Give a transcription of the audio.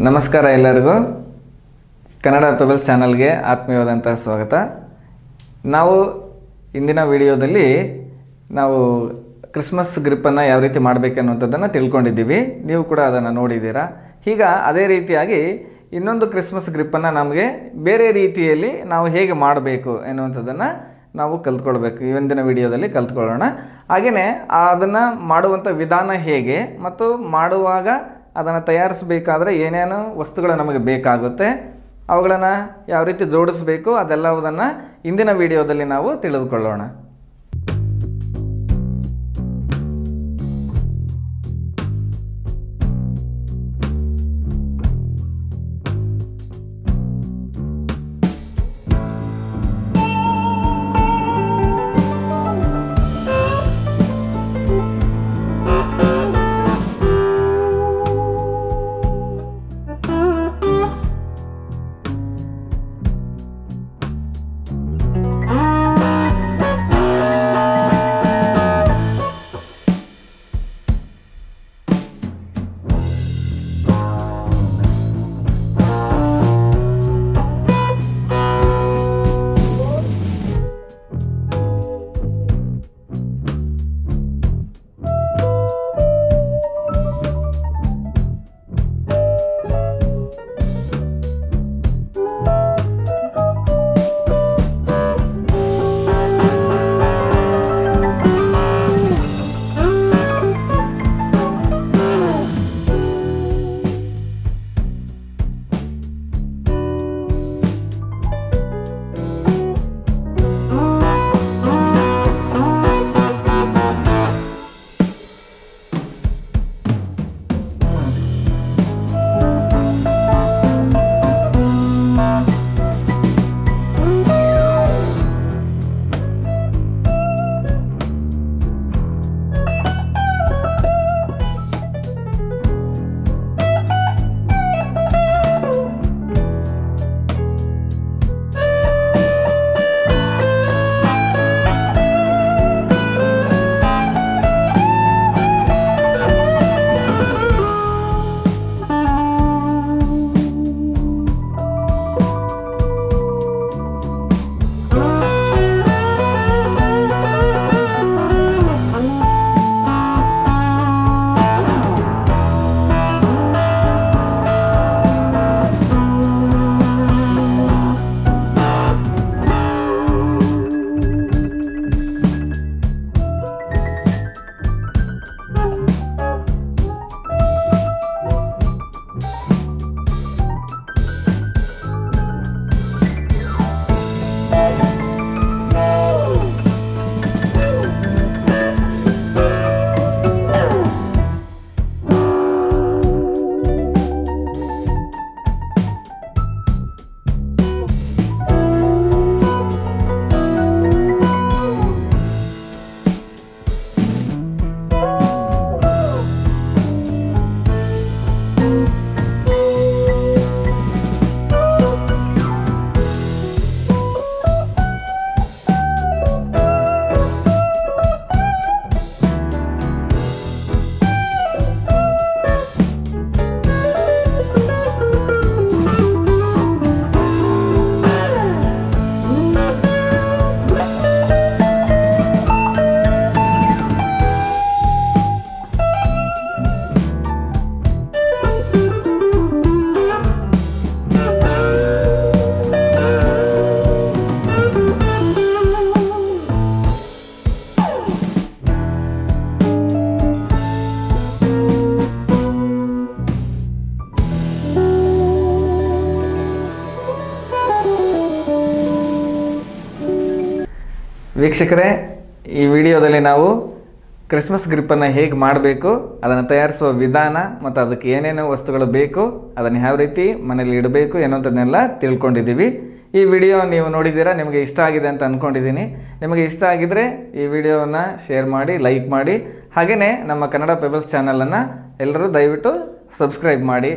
ನಮಸ್ಕಾರ ಎಲ್ಲರಿಗೂ ಕನ್ನಡ ಪೆಬಲ್ಸ್ ಚಾನಲ್ಗೆ ಆತ್ಮೀಯವಾದಂಥ ಸ್ವಾಗತ. ನಾವು ಇಂದಿನ ವಿಡಿಯೋದಲ್ಲಿ ನಾವು ಕ್ರಿಸ್ಮಸ್ ಗ್ರಿಪ್ಪನ್ನು ಯಾವ ರೀತಿ ಮಾಡಬೇಕು ಅನ್ನುವಂಥದ್ದನ್ನು ತಿಳ್ಕೊಂಡಿದ್ದೀವಿ. ನೀವು ಕೂಡ ಅದನ್ನು ನೋಡಿದ್ದೀರಾ. ಈಗ ಅದೇ ರೀತಿಯಾಗಿ ಇನ್ನೊಂದು ಕ್ರಿಸ್ಮಸ್ ಗ್ರಿಪ್ಪನ್ನು ನಮಗೆ ಬೇರೆ ರೀತಿಯಲ್ಲಿ ನಾವು ಹೇಗೆ ಮಾಡಬೇಕು ಎನ್ನುವಂಥದ್ದನ್ನು ನಾವು ಕಲ್ತ್ಕೊಳ್ಬೇಕು. ಇವತ್ತಿನ ವಿಡಿಯೋದಲ್ಲಿ ಕಲ್ತ್ಕೊಳ್ಳೋಣ. ಹಾಗೆಯೇ ಅದನ್ನು ಮಾಡುವಂಥ ವಿಧಾನ ಹೇಗೆ ಮತ್ತು ಮಾಡುವಾಗ ಅದನ್ನು ತಯಾರಿಸಬೇಕಾದ್ರೆ ಏನೇನು ವಸ್ತುಗಳು ನಮಗೆ ಬೇಕಾಗುತ್ತೆ, ಅವುಗಳನ್ನು ಯಾವ ರೀತಿ ಜೋಡಿಸಬೇಕು, ಅದೆಲ್ಲವುದನ್ನು ಇಂದಿನ ವಿಡಿಯೋದಲ್ಲಿ ನಾವು ತಿಳಿದುಕೊಳ್ಳೋಣ. ವೀಕ್ಷಕರೇ, ಈ ವಿಡಿಯೋದಲ್ಲಿ ನಾವು ಕ್ರಿಸ್ಮಸ್ ಗ್ರಿಪ್ಪನ್ನು ಹೇಗೆ ಮಾಡಬೇಕು, ಅದನ್ನು ತಯಾರಿಸುವ ವಿಧಾನ ಮತ್ತು ಅದಕ್ಕೆ ಏನೇನು ವಸ್ತುಗಳು ಬೇಕು, ಅದನ್ನು ಯಾವ ರೀತಿ ಮನೇಲಿ ಇಡಬೇಕು ಎನ್ನುವಂಥದ್ದನ್ನೆಲ್ಲ ತಿಳ್ಕೊಂಡಿದ್ದೀವಿ. ಈ ವಿಡಿಯೋ ನೀವು ನೋಡಿದ್ದೀರಾ, ನಿಮಗೆ ಇಷ್ಟ ಆಗಿದೆ ಅಂತ ಅಂದ್ಕೊಂಡಿದ್ದೀನಿ. ನಿಮಗೆ ಇಷ್ಟ ಆಗಿದ್ದರೆ ಈ ವಿಡಿಯೋವನ್ನು ಶೇರ್ ಮಾಡಿ, ಲೈಕ್ ಮಾಡಿ. ಹಾಗೆಯೇ ನಮ್ಮ ಕನ್ನಡ ಪೆಬಲ್ಸ್ ಚಾನಲನ್ನು ಎಲ್ಲರೂ ದಯವಿಟ್ಟು ಸಬ್ಸ್ಕ್ರೈಬ್ ಮಾಡಿ.